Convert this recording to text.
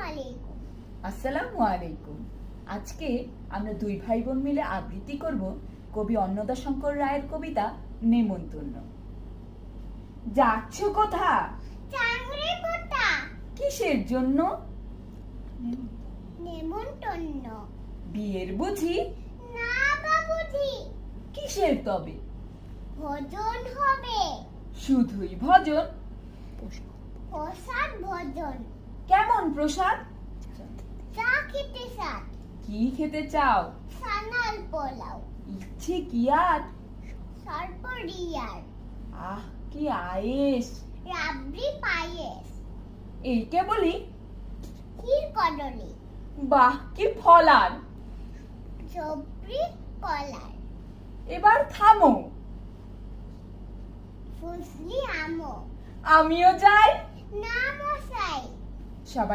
আলাইকুম। আসসালামু আলাইকুম। আজকে আমরা দুই ভাই বোন মিলে আবৃত্তি করব কবি অন্নদাশঙ্কর রায়ের কবিতা নেমন্তন্ন। যাচ্ছ কোথা? চাংড়ি কোটা। কিসের জন্য? নেমন্তন্ন। বিয়ের বুঝি? না বাবুজি, কিসের তবে? ভোজন হবে। শুধুই ভজন? প্রসাদ ভোজন। কেমন প্রসাদ? চা খেতে চান? কি খেতে চাও? সানাল পোলাও। ইচ্ছে কি আর? সরপরিয়ার। আহ কি আয়েস! রাবড়ি পায়েস। এই কেবলই? ক্ষীর কদলি। বাহ কি ফলার! সবরি কলার। এবার থামো, ফুসলি আমো। আমিও যাই। না মশাই। সবাই